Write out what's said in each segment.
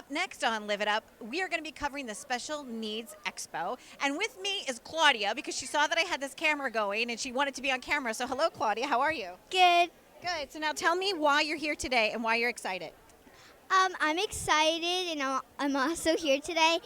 up next on Live It Up, we are going to be covering the Special Needs Expo. And with me is Claudia because she saw that I had this camera going and she wanted to be on camera. So hello, Claudia. How are you? Good. Good. So now tell me why you're here today and why you're excited. I'm excited, and I'm also here today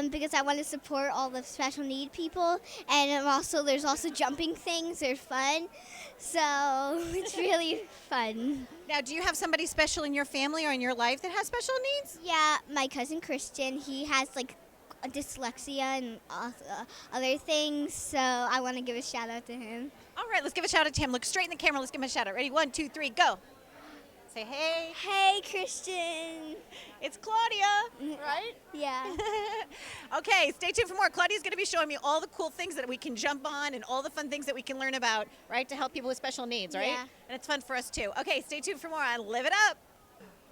because I want to support all the special need people, and there's also jumping things. They're fun, so it's really fun. Now, do you have somebody special in your family or in your life that has special needs? Yeah, my cousin Christian, he has like a dyslexia and other things, so I want to give a shout out to him. All right, let's give a shout out to him. Look straight in the camera. Let's give him a shout out. Ready? 1, 2, 3, go. Say hey. Hey, Christian. It's Claudia, right? Yeah. Okay, stay tuned for more. Claudia's going to be showing me all the cool things that we can jump on and all the fun things that we can learn about, right, to help people with special needs, right? Yeah. And it's fun for us too. Okay, stay tuned for more on Live It Up.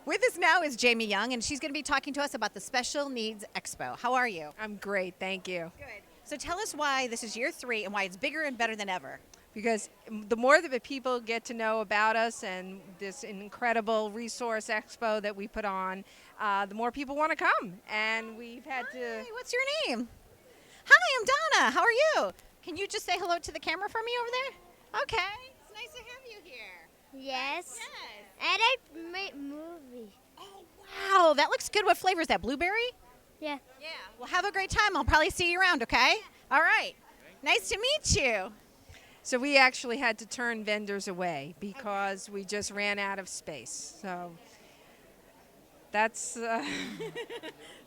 With us now is Jamie Young, and she's going to be talking to us about the Special Needs Expo. How are you? I'm great, thank you. Good. So tell us why this is year 3 and why it's bigger and better than ever. Because the more that the people get to know about us and this incredible resource expo that we put on, the more people want to come. And we've had Hi, what's your name? Hi, I'm Donna. How are you? Can you just say hello to the camera for me over there? Okay. It's nice to have you here. Yes. Yes. And I made movie. Oh, wow. That looks good. What flavor is that? Blueberry? Yeah. Yeah. Well, have a great time. I'll probably see you around, okay? All right. Nice to meet you. So we actually had to turn vendors away because we just ran out of space. So that's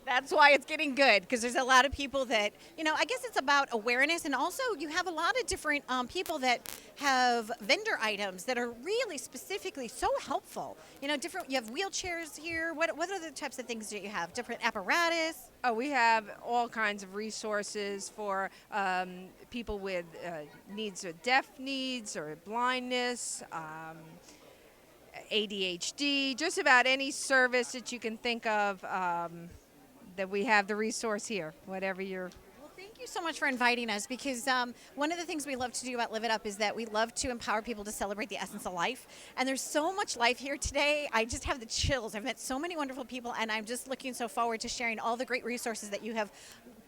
That's why it's getting good, because there's a lot of people that, I guess it's about awareness, and also you have a lot of different people that have vendor items that are really specifically so helpful. You have wheelchairs here. What other types of things do you have? Different apparatus? we have all kinds of resources for people with needs or deaf needs or blindness. ADHD, just about any service that you can think of, that we have the resource here, whatever you're. Well, thank you so much for inviting us, because one of the things we love to do about Live It Up is that we love to empower people to celebrate the essence of life. And there's so much life here today. I just have the chills. I've met so many wonderful people, and I'm just looking so forward to sharing all the great resources that you have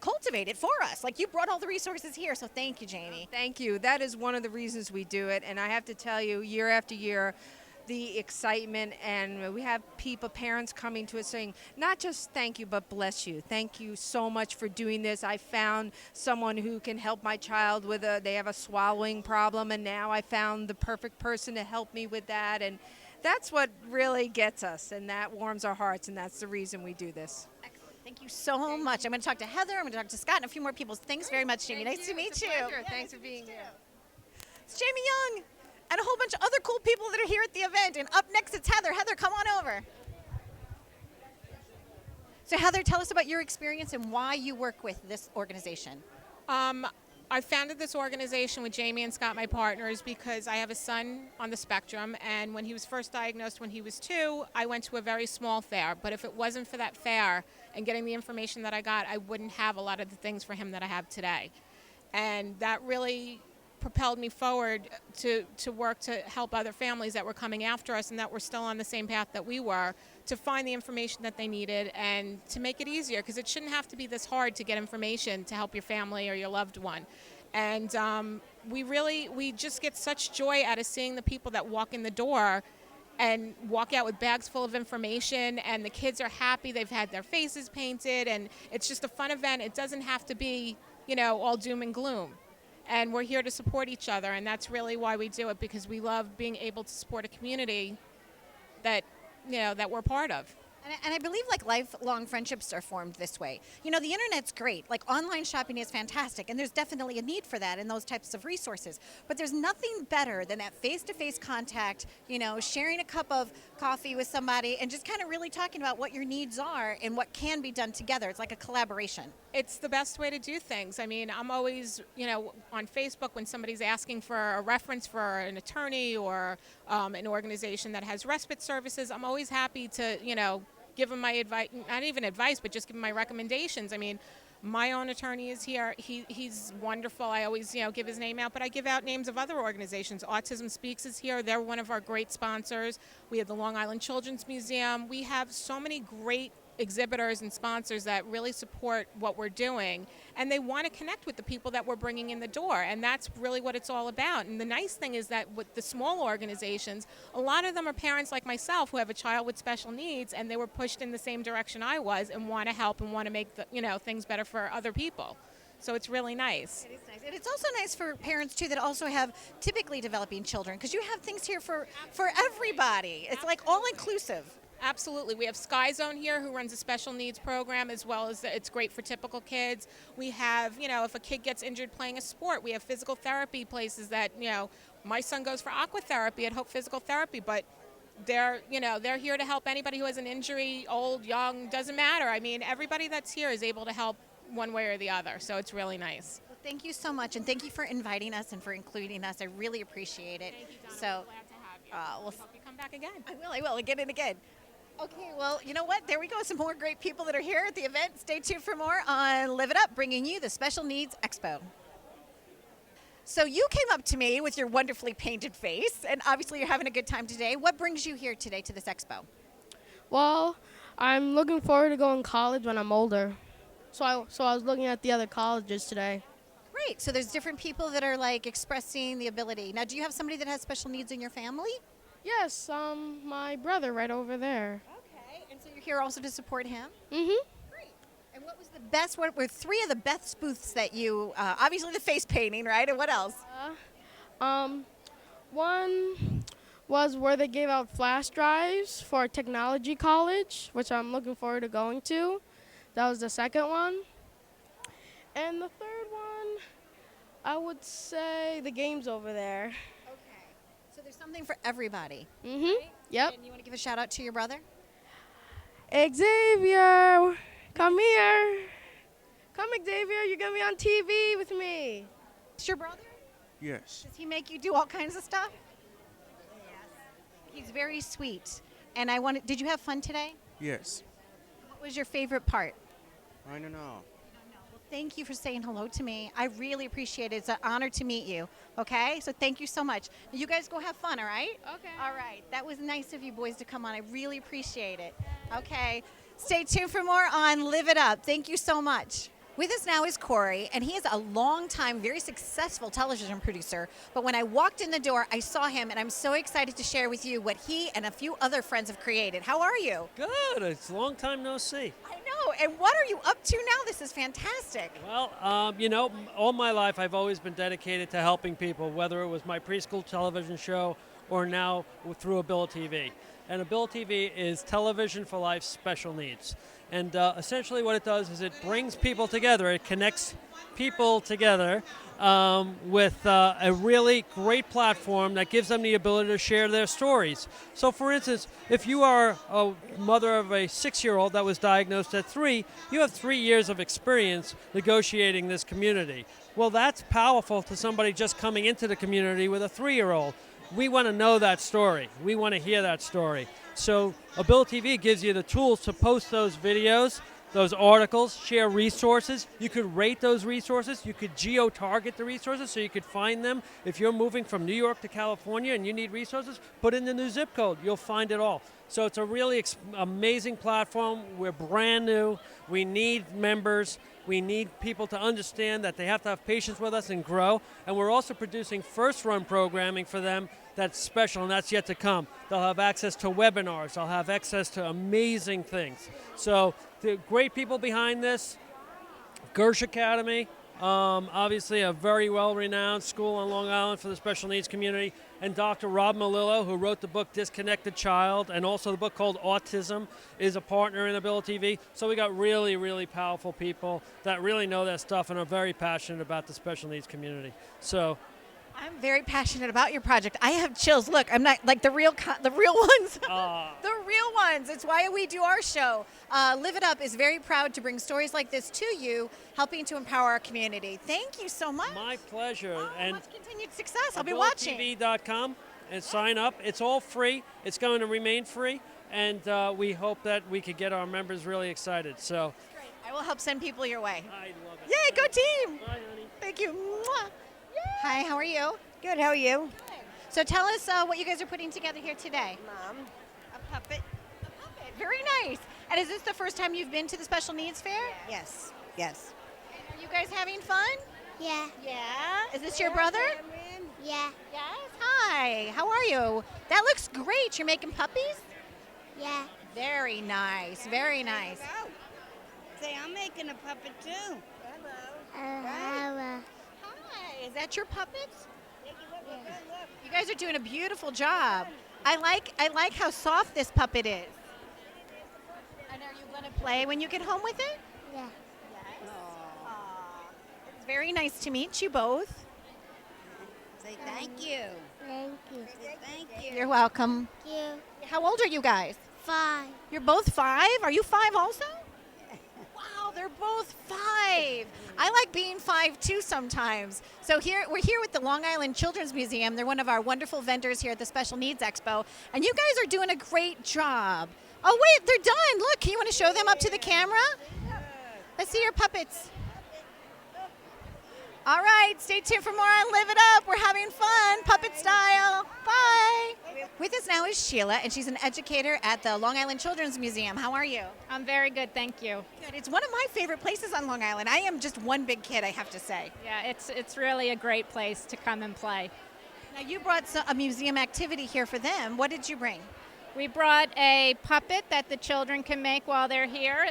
cultivated for us. Like, you brought all the resources here, so thank you, Jamie. Thank you. That is one of the reasons we do it. And I have to tell you, year after year, the excitement, and we have parents coming to us saying, not just thank you, but bless you. Thank you so much for doing this. I found someone who can help my child they have a swallowing problem, and now I found the perfect person to help me with that. And that's what really gets us, and that warms our hearts, and that's the reason we do this. Excellent. Thank you so much. I'm going to talk to Heather. I'm going to talk to Scott and a few more people. Thanks very much, Jamie. Nice to meet you. Thanks for being here. It's Jamie Young and a whole bunch of other cool people that are here at the event. And up next, it's Heather. Heather, come on over. So Heather, tell us about your experience and why you work with this organization. I founded this organization with Jamie and Scott, my partners, because I have a son on the spectrum, and when he was first diagnosed when he was 2, I went to a very small fair. But if it wasn't for that fair and getting the information that I got, I wouldn't have a lot of the things for him that I have today. And that really propelled me forward to work to help other families that were coming after us and that were still on the same path that we were, to find the information that they needed and to make it easier, because it shouldn't have to be this hard to get information to help your family or your loved one. And we just get such joy out of seeing the people that walk in the door and walk out with bags full of information, and the kids are happy. They've had their faces painted, and it's just a fun event. It doesn't have to be, all doom and gloom. And we're here to support each other, and that's really why we do it, because we love being able to support a community that, that we're part of. And I believe lifelong friendships are formed this way. The internet's great. Online shopping is fantastic, and there's definitely a need for that and those types of resources. But there's nothing better than that face-to-face contact, sharing a cup of coffee with somebody and just kind of really talking about what your needs are and what can be done together. It's like a collaboration. It's the best way to do things. I mean, I'm always, on Facebook when somebody's asking for a reference for an attorney or an organization that has respite services, I'm always happy to, give them my advice, not even advice, but just give them my recommendations. I mean, my own attorney is here. He's wonderful. I always, give his name out, but I give out names of other organizations. Autism Speaks is here. They're one of our great sponsors. We have the Long Island Children's Museum. We have so many great exhibitors and sponsors that really support what we're doing, and they want to connect with the people that we're bringing in the door, and that's really what it's all about. And the nice thing is that with the small organizations, a lot of them are parents like myself who have a child with special needs, and they were pushed in the same direction I was and want to help and want to make things better for other people. So it's really nice. It is nice. And it's also nice for parents, too, that also have typically developing children, because you have things here for everybody. It's like all-inclusive. Absolutely. We have Sky Zone here who runs a special needs program, as well as it's great for typical kids. We have, if a kid gets injured playing a sport, we have physical therapy places that, my son goes for aqua therapy at Hope Physical Therapy, but they're here to help anybody who has an injury, old, young, doesn't matter. I mean, everybody that's here is able to help one way or the other, so it's really nice. Well, thank you so much, and thank you for inviting us and for including us. I really appreciate it. Thank you, Donna. So, I'm glad to have you. well, I hope you come back again. I will, again and again. Okay, well, you know what? There we go. Some more great people that are here at the event. Stay tuned for more on Live It Up, bringing you the Special Needs Expo. So you came up to me with your wonderfully painted face, and obviously you're having a good time today. What brings you here today to this expo? Well, I'm looking forward to going to college when I'm older. So I was looking at the other colleges today. Great. So there's different people that are like expressing the ability. Now, do you have somebody that has special needs in your family? Yes, my brother right over there. Okay. And so you're here also to support him? Mm-hmm. Great. And what were three of the best booths that you, obviously the face painting, right? And what else? One was where they gave out flash drives for technology college, which I'm looking forward to going to. That was the second one. And the third one, I would say the games over there. Okay. So there's something for everybody. Mm-hmm. Right? Yep. And you want to give a shout out to your brother? Xavier, come here. Come, Xavier, you're going to be on TV with me. It's your brother? Yes. Does he make you do all kinds of stuff? Yes. He's very sweet. And did you have fun today? Yes. What was your favorite part? I don't know. Well, thank you for saying hello to me. I really appreciate it. It's an honor to meet you. Okay? So thank you so much. You guys go have fun, all right? Okay. All right. That was nice of you boys to come on. I really appreciate it. Okay. Stay tuned for more on Live It Up. Thank you so much. With us now is Corey, and he is a long-time, very successful television producer. But when I walked in the door, I saw him, and I'm so excited to share with you what he and a few other friends have created. How are you? Good. It's a long time no see. I know. And what are you up to now? This is fantastic. Well, all my life I've always been dedicated to helping people, whether it was my preschool television show or now through Ability TV. And Ability TV is Television for Life Special Needs. And essentially what it does is it brings people together. It connects people together with a really great platform that gives them the ability to share their stories. So for instance, if you are a mother of a 6-year-old that was diagnosed at 3, you have 3 years of experience negotiating this community. Well, that's powerful to somebody just coming into the community with a 3-year-old. We want to know that story. We want to hear that story. So Ability TV gives you the tools to post those videos, those articles, share resources. You could rate those resources. You could geo-target the resources so you could find them. If you're moving from New York to California and you need resources, put in the new zip code. You'll find it all. So it's a really amazing platform. We're brand new. We need members. We need people to understand that they have to have patience with us and grow. And we're also producing first-run programming for them that's special, and that's yet to come. They'll have access to webinars. They'll have access to amazing things. So the great people behind this, Gersh Academy, obviously a very well-renowned school on Long Island for the special needs community, and Dr. Rob Malillo, who wrote the book Disconnected Child, and also the book called Autism, is a partner in Ability TV. So we got really, really powerful people that really know their stuff and are very passionate about the special needs community. So I'm very passionate about your project. I have chills. Look, I'm not like the real ones. The real ones. It's why we do our show. Live It Up is very proud to bring stories like this to you, helping to empower our community. Thank you so much. My pleasure. And much continued success. I'll be watching. AbilityTV.com and sign up. It's all free. It's going to remain free, and we hope that we could get our members really excited. So great. I will help send people your way. I love it. Yay, go team. Bye, honey. Thank you. Mwah. Hi, how are you? Good, how are you? Good. So tell us what you guys are putting together here today. Mom, a puppet. A puppet. Very nice. And is this the first time you've been to the Special Needs Fair? Yes, yes. Are you guys having fun? Yeah. Yeah. Is this your brother? Yeah. Yes. Hi. How are you? That looks great. You're making puppies? Yeah. Very nice. Very nice. Say, I'm making a puppet too. Hi. Is that your puppets? You guys are doing a beautiful job. I like how soft this puppet is. And are you going to play when you get home with it? Yeah. Yes. Aw. It's very nice to meet you both. Say thank you. Thank you. Say thank you. You're welcome. Thank you. How old are you guys? 5. You're both 5? Are you 5 also? Wow, they're both 5. I like being 5 too sometimes. So we're here with the Long Island Children's Museum. They're one of our wonderful vendors here at the Special Needs Expo. And you guys are doing a great job. Oh wait, they're done. Look, can you want to show them up to the camera? Let's see your puppets. All right, stay tuned for more on Live It Up. We're having fun, puppet style. Bye. With us now is Sheila, and she's an educator at the Long Island Children's Museum. How are you? I'm very good, thank you. Good. It's one of my favorite places on Long Island. I am just one big kid, I have to say. Yeah, it's really a great place to come and play. Now, you brought a museum activity here for them. What did you bring? We brought a puppet that the children can make while they're here.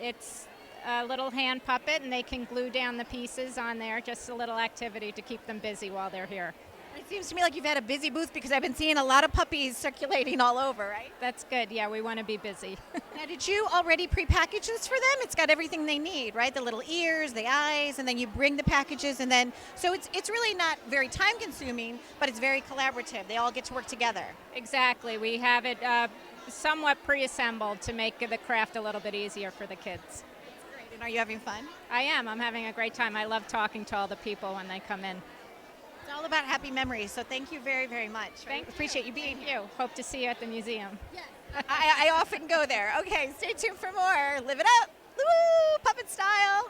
It's a little hand puppet, and they can glue down the pieces on there. Just a little activity to keep them busy while they're here. It seems to me like you've had a busy booth because I've been seeing a lot of puppies circulating all over, right? That's good. Yeah, we want to be busy. Now, did you already pre-package this for them? It's got everything they need, right? The little ears, the eyes, and then you bring the packages, and then so it's really not very time-consuming, but it's very collaborative. They all get to work together. Exactly. We have it somewhat pre-assembled to make the craft a little bit easier for the kids. Great. And are you having fun? I am. I'm having a great time. I love talking to all the people when they come in. It's all about happy memories. So thank you very, very much. Appreciate you being here. Thank you. Hope to see you at the museum. I often go there. Okay, stay tuned for more. Live it up. Woo! Puppet style.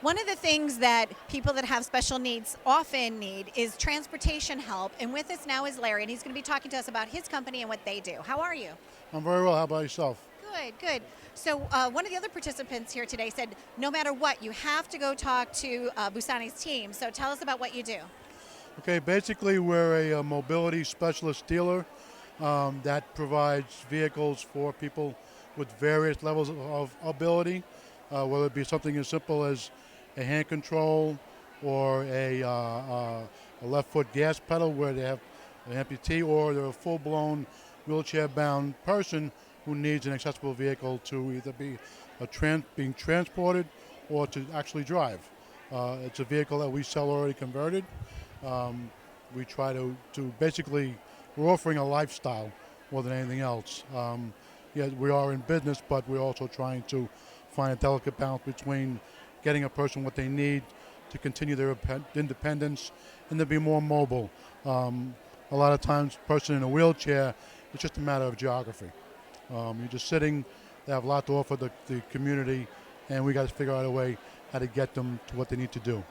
One of the things that people that have special needs often need is transportation help. And with us now is Larry, and he's going to be talking to us about his company and what they do. How are you? I'm very well. How about yourself? Good, good. So one of the other participants here today said, no matter what, you have to go talk to Busani's team. So tell us about what you do. Okay, basically we're a mobility specialist dealer that provides vehicles for people with various levels of ability, whether it be something as simple as a hand control or a left foot gas pedal where they have an amputee, or they're a full-blown wheelchair-bound person who needs an accessible vehicle to either be being transported or to actually drive. It's a vehicle that we sell already converted. We try to basically, we're offering a lifestyle more than anything else. Yeah, we are in business, but we're also trying to find a delicate balance between getting a person what they need to continue their independence and to be more mobile. A lot of times, a person in a wheelchair, it's just a matter of geography. You're just sitting, they have a lot to offer the community, and we got to figure out a way how to get them to what they need to do.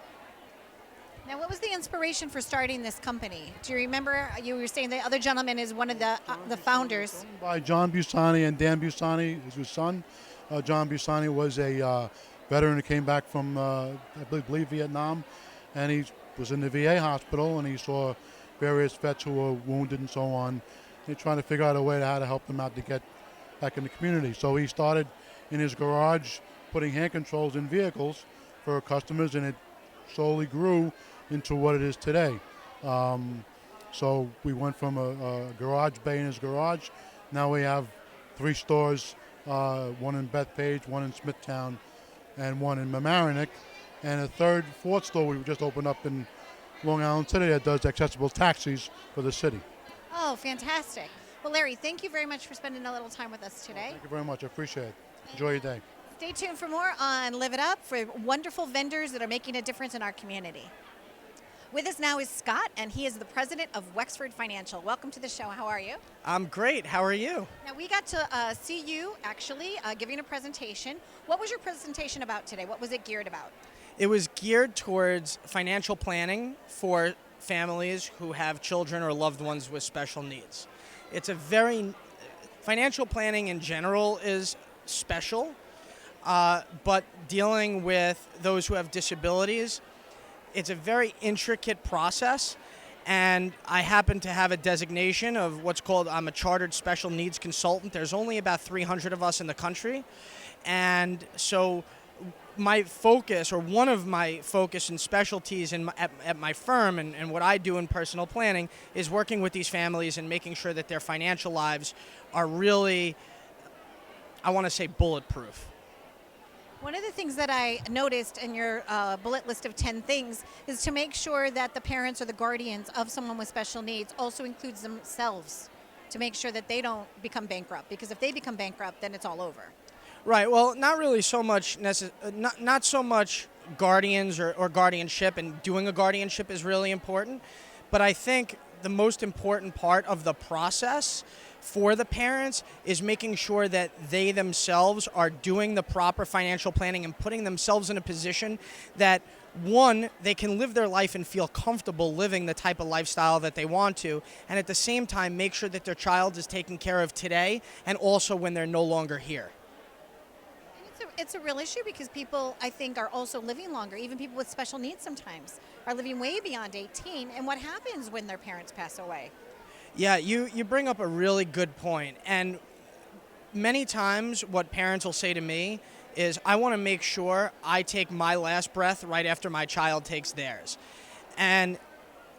Now, what was the inspiration for starting this company? Do you remember you were saying the other gentleman is one of the founders? By John Busani and Dan Busani is his son. John Busani was a veteran who came back from, I believe, Vietnam, and he was in the VA hospital, and he saw various vets who were wounded and so on. They're trying to figure out a way how to help them out to get back in the community. So he started in his garage putting hand controls in vehicles for customers, and it slowly grew into what it is today. So we went from a garage bay in his garage. Now we have 3 stores, one in Bethpage, one in Smithtown, and one in Mamaroneck, and a fourth store we just opened up in Long Island City that does accessible taxis for the city. Oh, fantastic. Well, Larry, thank you very much for spending a little time with us today. Thank you very much. I appreciate it. Enjoy your day. Stay tuned for more on Live It Up for wonderful vendors that are making a difference in our community. With us now is Scott, and he is the president of Wexford Financial. Welcome to the show. How are you? I'm great. How are you? Now, we got to see you actually giving a presentation. What was your presentation about today? What was it geared about? It was geared towards financial planning for families who have children or loved ones with special needs. financial planning in general is special, but dealing with those who have disabilities, it's a very intricate process. And I happen to have a designation of what's called, I'm a chartered special needs consultant. There's only about 300 of us in the country. And so my focus, or one of my focus and specialties at my firm and what I do in personal planning, is working with these families and making sure that their financial lives are really, I want to say, bulletproof. One of the things that I noticed in your bullet list of 10 things is to make sure that the parents or the guardians of someone with special needs also includes themselves, to make sure that they don't become bankrupt. Because if they become bankrupt, then it's all over. Right. Well, not really so much, not so much guardians or guardianship, and doing a guardianship is really important. But I think the most important part of the process for the parents is making sure that they themselves are doing the proper financial planning and putting themselves in a position that, one, they can live their life and feel comfortable living the type of lifestyle that they want to, and at the same time make sure that their child is taken care of today and also when they're no longer here. It's a real issue because people, I think, are also living longer. Even people with special needs sometimes are living way beyond 18. And what happens when their parents pass away? Yeah, you bring up a really good point. And many times what parents will say to me is, I want to make sure I take my last breath right after my child takes theirs. And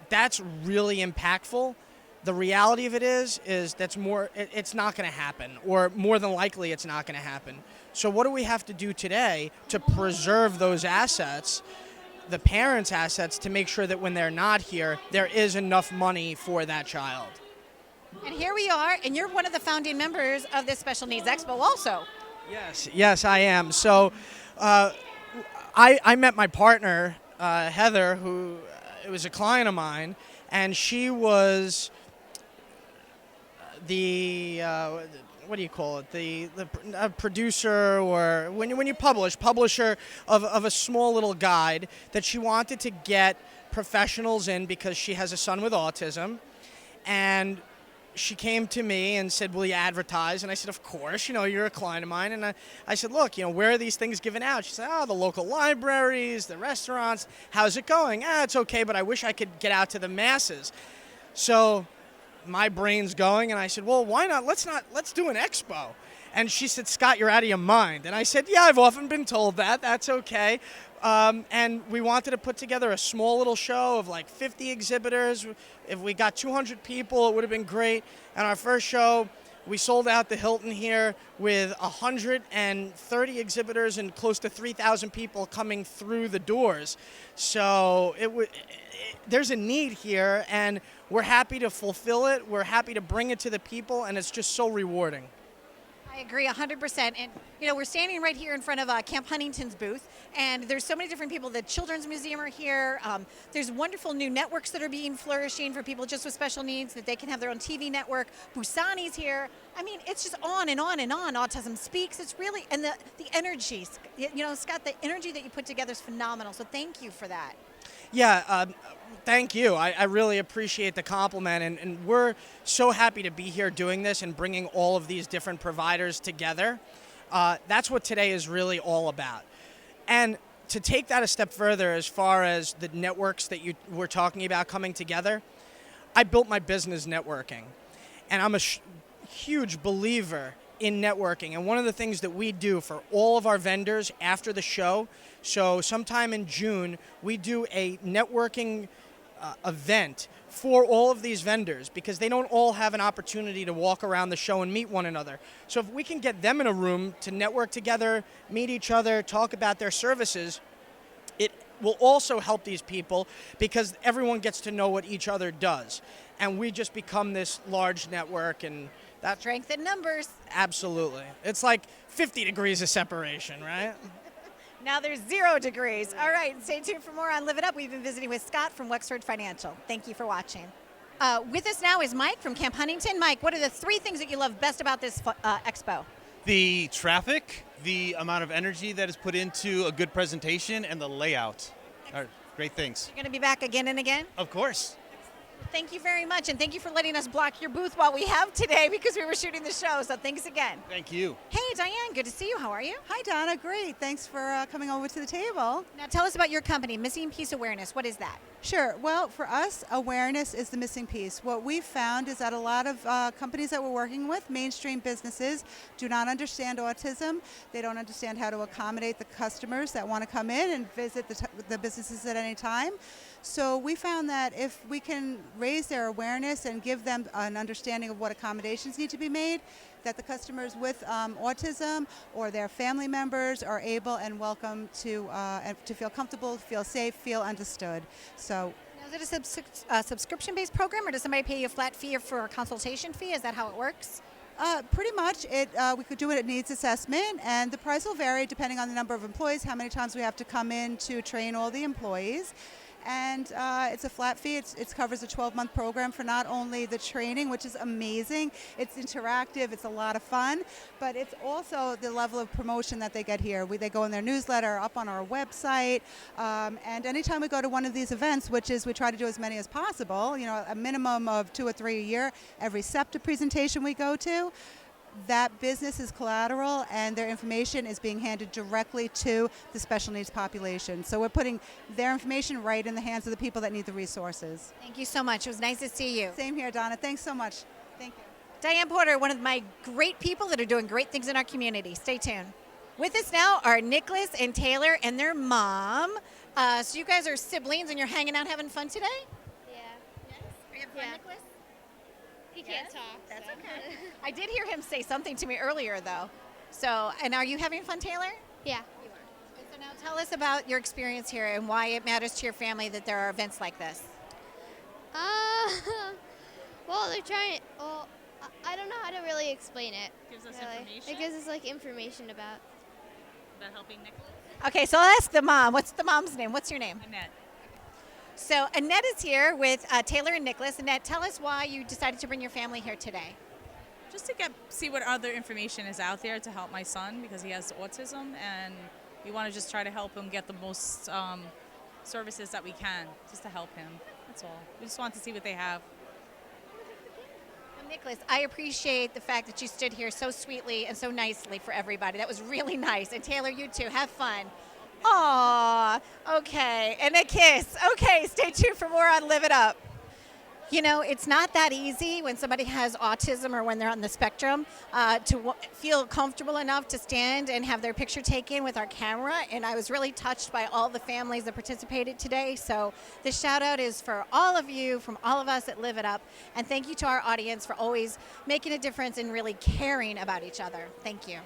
that's really impactful. The reality of it is it's not going to happen, or more than likely it's not going to happen. So what do we have to do today to preserve those assets, the parents' assets, to make sure that when they're not here, there is enough money for that child? And here we are, and you're one of the founding members of this Special Needs Expo also. Yes, I am. So I met my partner, Heather, who was a client of mine, and she was the what do you call it? The producer, or when you publisher of a small little guide that she wanted to get professionals in because she has a son with autism, and she came to me and said, "Will you advertise?" And I said, "Of course. You're a client of mine." And I said, "Look, where are these things given out?" She said, "Oh, the local libraries, the restaurants. How's it going?" It's okay, but I wish I could get out to the masses." So my brain's going, and I said, "Well, why not? Let's do an expo." And she said, "Scott, you're out of your mind." And I said, "Yeah, I've often been told that. That's okay." And we wanted to put together a small little show of like 50 exhibitors. If we got 200 people, it would have been great. And our first show, we sold out the Hilton here with 130 exhibitors and close to 3,000 people coming through the doors. So there's a need here, and we're happy to fulfill it. We're happy to bring it to the people, and it's just so rewarding. I agree 100%. And, we're standing right here in front of Camp Huntington's booth, and there's so many different people. The Children's Museum are here. There's wonderful new networks that are flourishing for people just with special needs, that they can have their own TV network. Busani's here. I mean, it's just on and on and on. Autism Speaks. It's really, and the energy, Scott, the energy that you put together is phenomenal. So thank you for that. Yeah, thank you. I really appreciate the compliment, and we're so happy to be here doing this and bringing all of these different providers together. That's what today is really all about. And to take that a step further, as far as the networks that you were talking about coming together, I built my business networking, and I'm a huge believer in networking. And one of the things that we do for all of our vendors after the show, so sometime in June, we do a networking event for all of these vendors, because they don't all have an opportunity to walk around the show and meet one another. So if we can get them in a room to network together, meet each other, talk about their services, it will also help these people, because everyone gets to know what each other does. And we just become this large network, and that's strength in numbers. Absolutely. It's like 50 degrees of separation, right? Now there's 0 degrees. All right, stay tuned for more on Live It Up. We've been visiting with Scott from Wexford Financial. Thank you for watching. With us now is Mike from Camp Huntington. Mike, what are the 3 things that you love best about this expo? The traffic, the amount of energy that is put into a good presentation, and the layout are great things. You're going to be back again and again? Of course. Thank you very much, and thank you for letting us block your booth while we have today because we were shooting the show, so thanks again. Thank you. Hey, Diane, good to see you. How are you? Hi, Donna. Great. Thanks for coming over to the table. Now tell us about your company, Missing Piece Awareness. What is that? Sure. Well, for us, awareness is the missing piece. What we've found is that a lot of companies that we're working with, mainstream businesses, do not understand autism. They don't understand how to accommodate the customers that want to come in and visit the businesses at any time. So we found that if we can raise their awareness and give them an understanding of what accommodations need to be made, that the customers with autism or their family members are able and welcome to feel comfortable, feel safe, feel understood. So. Now, is it a subscription-based program, or does somebody pay you a flat fee for a consultation fee? Is that how it works? Pretty much. We could do it at needs assessment, and the price will vary depending on the number of employees, how many times we have to come in to train all the employees. And it's a flat fee. It covers a 12-month program for not only the training, which is amazing, it's interactive, it's a lot of fun, but it's also the level of promotion that they get here. They go in their newsletter, up on our website, and anytime we go to one of these events, which is we try to do as many as possible, a minimum of 2 or 3 a year, every SEPTA presentation we go to, that business is collateral and their information is being handed directly to the special needs population. So we're putting their information right in the hands of the people that need the resources. Thank you so much. It was nice to see you. Same here, Donna. Thanks so much. Thank you. Diane Porter, one of my great people that are doing great things in our community. Stay tuned. With us now are Nicholas and Taylor and their mom. So you guys are siblings and you're hanging out having fun today? Yeah. Yes? Are you having fun, Nicholas? He can't talk. That's okay. I did hear him say something to me earlier, though. So, and are you having fun, Taylor? Yeah. You are. And so now tell us about your experience here and why it matters to your family that there are events like this. Well, they're trying. Well, I don't know how to really explain it. Gives us really. information? It gives us information about helping Nicholas? Okay, so I'll ask the mom. What's the mom's name? What's your name? Annette. So Annette is here with Taylor and Nicholas. Annette, tell us why you decided to bring your family here today. Just to see what other information is out there to help my son because he has autism, and we want to just try to help him get the most services that we can, just to help him. That's all. We just want to see what they have. Well, Nicholas, I appreciate the fact that you stood here so sweetly and so nicely for everybody. That was really nice. And Taylor, you too. Have fun. Aw, okay, and a kiss. Okay, stay tuned for more on Live It Up. You know, it's not that easy when somebody has autism or when they're on the spectrum to feel comfortable enough to stand and have their picture taken with our camera. And I was really touched by all the families that participated today. So this shout out is for all of you, from all of us at Live It Up. And thank you to our audience for always making a difference and really caring about each other. Thank you.